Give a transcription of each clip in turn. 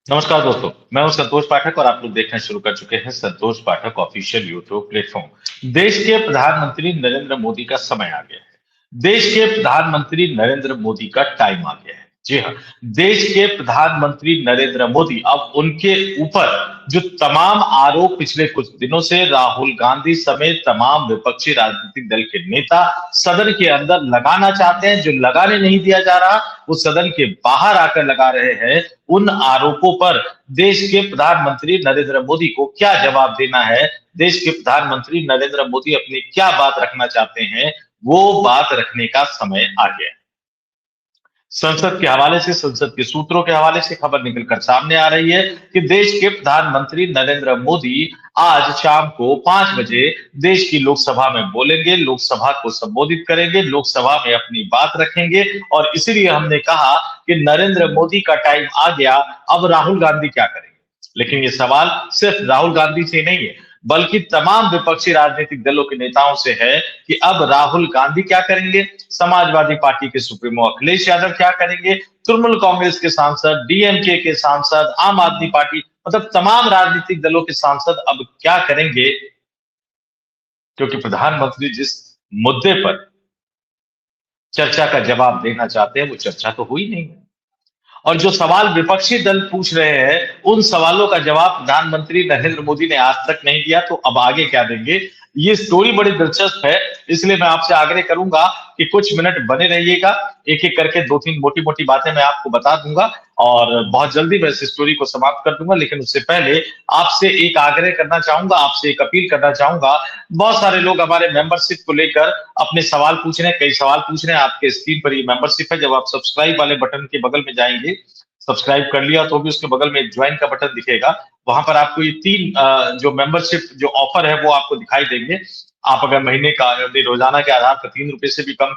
नमस्कार दोस्तों, मैं हूं संतोष पाठक और आप लोग देखना शुरू कर चुके हैं संतोष पाठक ऑफिशियल यूट्यूब प्लेटफॉर्म। देश के प्रधानमंत्री नरेंद्र मोदी का समय आ गया है। देश के प्रधानमंत्री नरेंद्र मोदी का टाइम आ गया है। जी हाँ, देश के प्रधानमंत्री नरेंद्र मोदी अब उनके ऊपर जो तमाम आरोप पिछले कुछ दिनों से राहुल गांधी समेत तमाम विपक्षी राजनीतिक दल के नेता सदन के अंदर लगाना चाहते हैं, जो लगाने नहीं दिया जा रहा वो सदन के बाहर आकर लगा रहे हैं। उन आरोपों पर देश के प्रधानमंत्री नरेंद्र मोदी को क्या जवाब देना है, देश के प्रधानमंत्री नरेंद्र मोदी अपनी क्या बात रखना चाहते हैं, वो बात रखने का समय आ गया है। संसद के हवाले से, संसद के सूत्रों के हवाले से खबर निकलकर सामने आ रही है कि देश के प्रधानमंत्री नरेंद्र मोदी आज शाम को 5 बजे देश की लोकसभा में बोलेंगे, लोकसभा को संबोधित करेंगे, लोकसभा में अपनी बात रखेंगे। और इसीलिए हमने कहा कि नरेंद्र मोदी का टाइम आ गया, अब राहुल गांधी क्या करेंगे। लेकिन ये सवाल सिर्फ राहुल गांधी से नहीं है, बल्कि तमाम विपक्षी राजनीतिक दलों के नेताओं से है कि अब राहुल गांधी क्या करेंगे, समाजवादी पार्टी के सुप्रीमो अखिलेश यादव क्या करेंगे, तृणमूल कांग्रेस के सांसद, डीएमके के सांसद, आम आदमी पार्टी, मतलब तमाम राजनीतिक दलों के सांसद अब क्या करेंगे। क्योंकि प्रधानमंत्री जिस मुद्दे पर चर्चा का जवाब देना चाहते हैं वो चर्चा तो हुई नहीं है। और जो सवाल विपक्षी दल पूछ रहे हैं उन सवालों का जवाब प्रधानमंत्री नरेंद्र मोदी ने आज तक नहीं दिया, तो अब आगे क्या देंगे। ये स्टोरी बड़ी दिलचस्प है, इसलिए मैं आपसे आग्रह करूंगा कि कुछ मिनट बने रहिएगा। एक एक करके दो तीन मोटी मोटी बातें मैं आपको बता दूंगा और बहुत जल्दी मैं इस स्टोरी को समाप्त कर दूंगा। लेकिन उससे पहले आपसे एक आग्रह करना चाहूंगा, आपसे एक अपील करना चाहूंगा। बहुत सारे लोग हमारे मेंबरशिप को लेकर अपने सवाल पूछ रहे हैं, कई सवाल पूछ रहे हैं। आपके स्क्रीन पर ये मेंबरशिप है, जब आप सब्सक्राइब वाले बटन के बगल में जाएंगे, सब्सक्राइब कर लिया तो भी उसके बगल में एक ज्वाइन का बटन दिखेगा। वहां पर आपको ये तीन जो मेंबरशिप जो ऑफर है वो आपको दिखाई देंगे। आप अगर महीने का रोजाना के आधार पर 3 रुपए से भी कम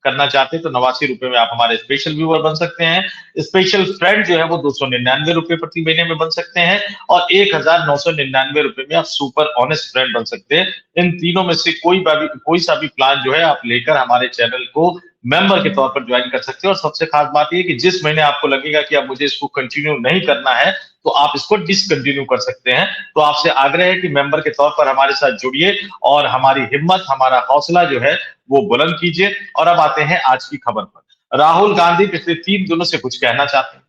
करना चाहते हैं तो 89 रुपए में आप हमारे स्पेशल व्यूअर बन सकते हैं। स्पेशल फ्रेंड जो है वो 299 रुपए प्रति महीने में बन सकते हैं और 1999 रुपए में आप सुपर ऑनेस्ट फ्रेंड बन सकते हैं। इन तीनों में से कोई सा भी प्लान जो है आप लेकर हमारे चैनल को मेंबर के तौर पर ज्वाइन कर सकते हैं। और सबसे खास बात यह कि जिस महीने आपको लगेगा कि अब मुझे इसको कंटिन्यू नहीं करना है तो आप इसको डिसकंटिन्यू कर सकते हैं। तो आपसे आग्रह है कि मेंबर के तौर पर हमारे साथ जुड़िए और हमारी हिम्मत, हमारा हौसला जो है वो बुलंद कीजिए। और अब आते हैं आज की खबर पर। राहुल गांधी पिछले 3 दिनों से कुछ कहना चाहते हैं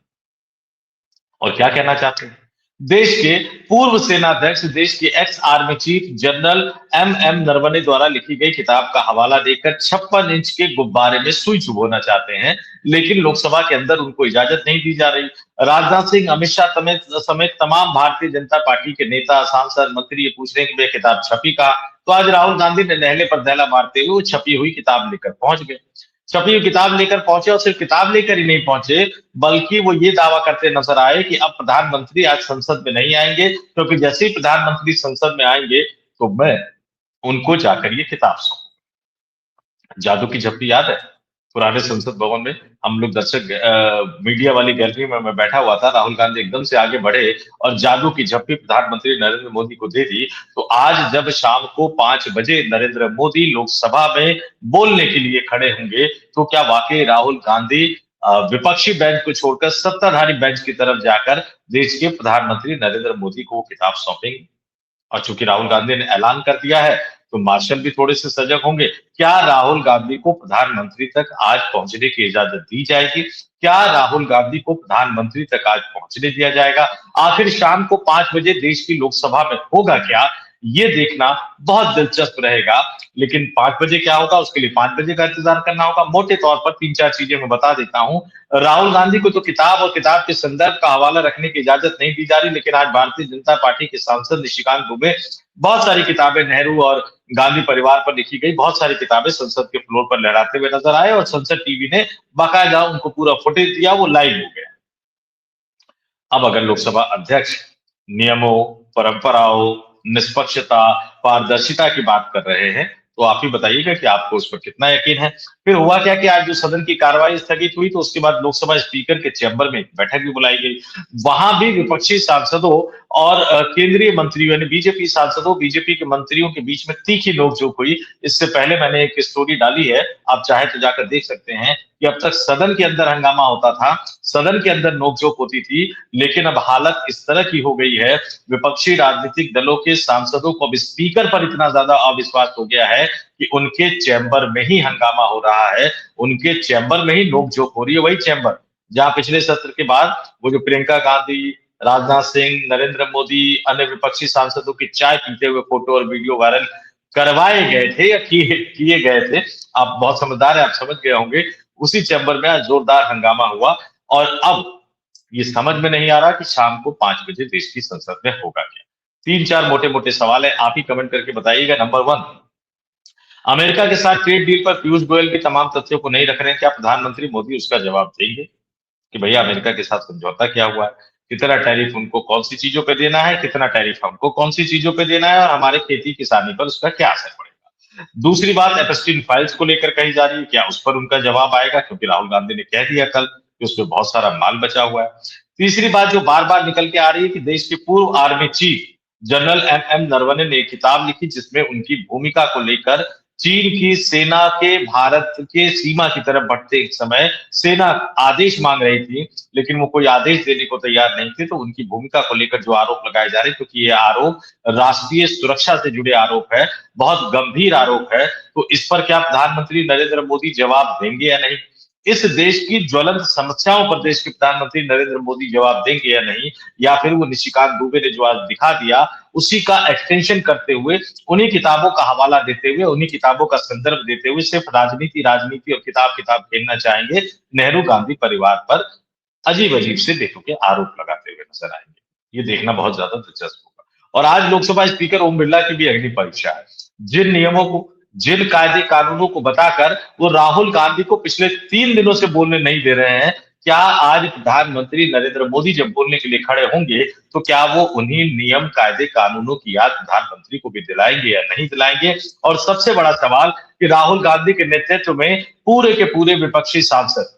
और क्या कहना चाहते हैं। देश के पूर्व सेनाध्यक्ष, देश के ex army chief general M Naravane द्वारा लिखी गई किताब का हवाला देकर 56 इंच के गुब्बारे में सुई चुभोना चाहते हैं, लेकिन लोकसभा के अंदर उनको इजाजत नहीं दी जा रही। राजनाथ सिंह, अमित शाह समेत तमाम भारतीय जनता पार्टी के नेता, सांसद, मंत्री ये पूछ रहे हैं कि वे किताब छपी कहा। तो आज राहुल गांधी ने नहले पर दहला मारते हुए वो छपी हुई किताब लेकर पहुंच गए। छपी हुई किताब लेकर पहुंचे और सिर्फ किताब लेकर ही नहीं पहुंचे, बल्कि वो ये दावा करते नजर आए कि अब प्रधानमंत्री आज संसद में नहीं आएंगे, क्योंकि जैसे ही प्रधानमंत्री संसद में आएंगे तो मैं उनको जाकर ये किताब सौंपूंगा। जादू की झप्पी याद है? पुराने संसद भवन में हम लोग दर्शक मीडिया वाली गैलरी में मैं बैठा हुआ था, राहुल गांधी एकदम से आगे बढ़े और जादू की झप्पी प्रधानमंत्री नरेंद्र मोदी को दे दी। तो आज जब शाम को 5 बजे नरेंद्र मोदी लोकसभा में बोलने के लिए खड़े होंगे तो क्या वाकई राहुल गांधी विपक्षी बेंच को छोड़कर सत्ताधारी बेंच की तरफ जाकर देश के प्रधानमंत्री नरेंद्र मोदी को वो किताब सौंपेंगे। और चूंकि राहुल गांधी ने ऐलान कर दिया है तो मार्शल भी थोड़े से सजग होंगे। क्या राहुल गांधी को प्रधानमंत्री तक आज पहुंचने की इजाजत दी जाएगी? क्या राहुल गांधी को प्रधानमंत्री तक आज पहुंचने दिया जाएगा? आखिर शाम को 5 बजे देश की लोकसभा में होगा क्या, ये देखना बहुत दिलचस्प रहेगा। लेकिन 5 बजे क्या होगा उसके लिए 5 बजे का इंतजार करना होगा। मोटे तौर पर तीन चार चीजें मैं बता देता हूं। राहुल गांधी को तो किताब और किताब के संदर्भ का हवाला रखने की इजाजत नहीं दी जा रही, लेकिन आज भारतीय जनता पार्टी के सांसद निशिकांत दुबे बहुत सारी किताबें नेहरू और गांधी परिवार पर लिखी गई बहुत सारी किताबें संसद के फ्लोर पर लहराते हुए नजर आए और संसद टीवी ने बाकायदा उनको पूरा फुटेज दिया, वो लाइव हो गया। अब अगर लोकसभा अध्यक्ष नियमों, परंपराओं, निष्पक्षता, पारदर्शिता की बात कर रहे हैं तो आप ही बताइएगा कि आपको उस पर कितना यकीन है। फिर हुआ क्या कि आज जो सदन की कार्रवाई स्थगित हुई तो उसके बाद लोकसभा स्पीकर के चैम्बर में एक बैठक भी बुलाई गई। वहां भी विपक्षी सांसदों और केंद्रीय मंत्रियों यानी बीजेपी सांसदों, बीजेपी के मंत्रियों के बीच में तीखी नोकझोंक हुई। इससे पहले मैंने एक स्टोरी डाली है, आप चाहे तो जाकर देख सकते हैं कि अब तक सदन के अंदर हंगामा होता था, सदन के अंदर नोकझोंक होती थी, लेकिन अब हालत इस तरह की हो गई है, विपक्षी राजनीतिक दलों के सांसदों को अब स्पीकर पर इतना ज्यादा अविश्वास हो गया है कि उनके चैम्बर में ही हंगामा हो रहा है, उनके चैम्बर में ही नोकझोंक हो रही है। वही चैम्बर जहां पिछले सत्र के बाद वो जो प्रियंका गांधी, राजनाथ सिंह, नरेंद्र मोदी, अन्य विपक्षी सांसदों की चाय पीते हुए फोटो और वीडियो वायरल करवाए गए थे या किए गए थे। आप बहुत समझदार है, आप समझ गए होंगे। उसी चैम्बर में आज जोरदार हंगामा हुआ और अब ये समझ में नहीं आ रहा कि शाम को 5 बजे देश की संसद में होगा क्या। 3-4 मोटे मोटे सवाल है, आप ही कमेंट करके बताइएगा। नंबर 1, अमेरिका के साथ ट्रेड डील पर पीयूष गोयल के तमाम तथ्यों को नहीं रख रहे हैं, क्या प्रधानमंत्री मोदी उसका जवाब देंगे कि भैया अमेरिका के साथ समझौता क्या हुआ है, कितना टैरिफ उनको कौन सी चीजों पे देना है, कितना टैरिफ हमको कौन सी चीजों पे देना है और हमारे खेती किसानी पर उसका क्या असर पड़ेगा। दूसरी बात, एपस्टीन फाइल्स को लेकर कही जा रही है, क्या उस पर उनका जवाब आएगा, क्योंकि राहुल गांधी ने कह दिया कल कि उस पर बहुत सारा माल बचा हुआ है। तीसरी बात जो बार बार निकल के आ रही है कि देश के पूर्व army chief general M Naravane ने एक किताब लिखी जिसमें उनकी भूमिका को लेकर चीन की सेना के भारत के सीमा की तरफ बढ़ते समय सेना आदेश मांग रही थी, लेकिन वो कोई आदेश देने को तैयार नहीं थे। तो उनकी भूमिका को लेकर जो आरोप लगाए जा रहे हैं, क्योंकि ये आरोप राष्ट्रीय सुरक्षा से जुड़े आरोप है, बहुत गंभीर आरोप है, तो इस पर क्या प्रधानमंत्री नरेंद्र मोदी जवाब देंगे या नहीं, इस देश की ज्वलंत समस्याओं पर देश के प्रधानमंत्री नरेंद्र मोदी जवाब देंगे या नहीं, या फिर वो निशिकांत दुबे ने जो आज दिखा दिया उसी का एक्सटेंशन करते हुए, उन्हीं किताबों का हवाला देते हुए, उन्हीं किताबों का संदर्भ देते हुए सिर्फ राजनीति राजनीति और किताब किताब खेलना चाहेंगे, नेहरू गांधी परिवार पर अजीब अजीब से देखो के आरोप लगाते हुए नजर आएंगे। ये देखना बहुत ज्यादा दिलचस्प होगा। और आज लोकसभा स्पीकर ओम बिरला की भी अग्नि परीक्षा है। जिन नियमों को, जिन कायदे कानूनों को बताकर वो राहुल गांधी को पिछले 3 दिनों से बोलने नहीं दे रहे हैं, क्या आज प्रधानमंत्री नरेंद्र मोदी जब बोलने के लिए खड़े होंगे तो क्या वो उन्हीं नियम कायदे कानूनों की याद प्रधानमंत्री को भी दिलाएंगे या नहीं दिलाएंगे। और सबसे बड़ा सवाल कि राहुल गांधी के नेतृत्व में पूरे के पूरे विपक्षी सांसद,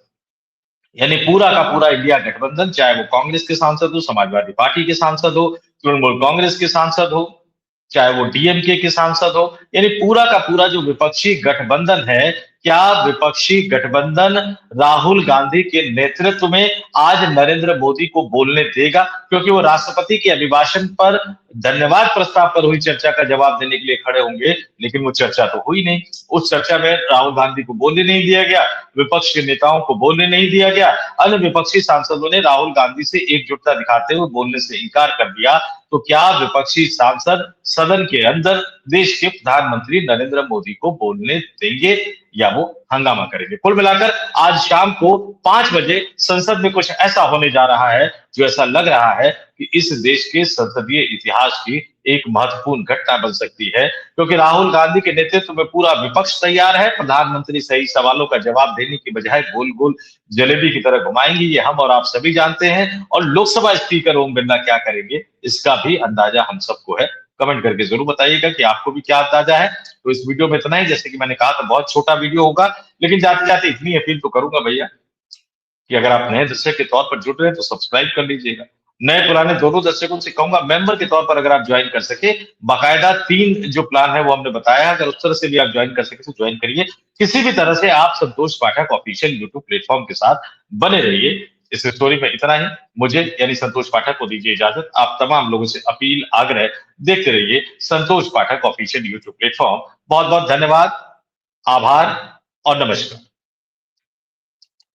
यानी पूरा का पूरा इंडिया गठबंधन, चाहे वो कांग्रेस के सांसद हो, समाजवादी पार्टी के सांसद हो, तृणमूल कांग्रेस के सांसद हो, चाहे वो डीएमके के सांसद हो, यानी पूरा का पूरा जो विपक्षी गठबंधन है, क्या विपक्षी गठबंधन राहुल गांधी के नेतृत्व में आज नरेंद्र मोदी को बोलने देगा, क्योंकि वो राष्ट्रपति के अभिभाषण पर धन्यवाद प्रस्ताव पर हुई चर्चा का जवाब देने के लिए खड़े होंगे, लेकिन वो चर्चा तो हुई नहीं। उस चर्चा में राहुल गांधी को बोलने नहीं दिया गया, विपक्ष के नेताओं को बोलने नहीं दिया गया, अन्य विपक्षी सांसदों ने राहुल गांधी से एकजुटता दिखाते हुए बोलने से इनकार कर दिया। तो क्या विपक्षी सांसद सदन के अंदर देश के प्रधानमंत्री नरेंद्र मोदी को बोलने देंगे या वो हंगामा करेंगे। कुल मिलाकर आज शाम को 5 बजे संसद में कुछ ऐसा होने जा रहा है जो ऐसा लग रहा है कि इस देश के संसदीय इतिहास की एक महत्वपूर्ण घटना बन सकती है, क्योंकि राहुल गांधी के नेतृत्व में पूरा विपक्ष तैयार है। प्रधानमंत्री सही सवालों का जवाब देने की बजाय गोल गोल जलेबी की तरह घुमाएंगे, ये हम और आप सभी जानते हैं। और लोकसभा स्पीकर ओम बिरला क्या करेंगे इसका भी अंदाजा हम सबको है। कमेंट करके जरूर बताइएगा कि आपको भी क्या अंदाजा है। तो इस वीडियो में इतना ही, जैसे कि मैंने कहा था बहुत छोटा वीडियो होगा, लेकिन जाते जाते इतनी अपील तो करूंगा भैया कि अगर आप नए दर्शक के तौर पर जुड़ रहे हैं तो सब्सक्राइब कर लीजिएगा। नए पुराने दोनों दर्शकों से कहूंगा मेंबर के तौर पर अगर आप ज्वाइन कर सके, बाकायदा 3 जो प्लान है वो हमने बताया, अगर उस तरह से भी आप ज्वाइन कर सके तो ज्वाइन करिए। किसी भी तरह से आप संतोष पाठक ऑफिशियल यूट्यूब प्लेटफॉर्म के साथ बने रहिए। इस स्टोरी में इतना ही, मुझे यानी संतोष पाठक को दीजिए इजाजत। आप तमाम लोगों से अपील आग्रह, देखते रहिए संतोष पाठक ऑफिशियल यूट्यूब प्लेटफॉर्म। बहुत बहुत धन्यवाद, आभार और नमस्कार।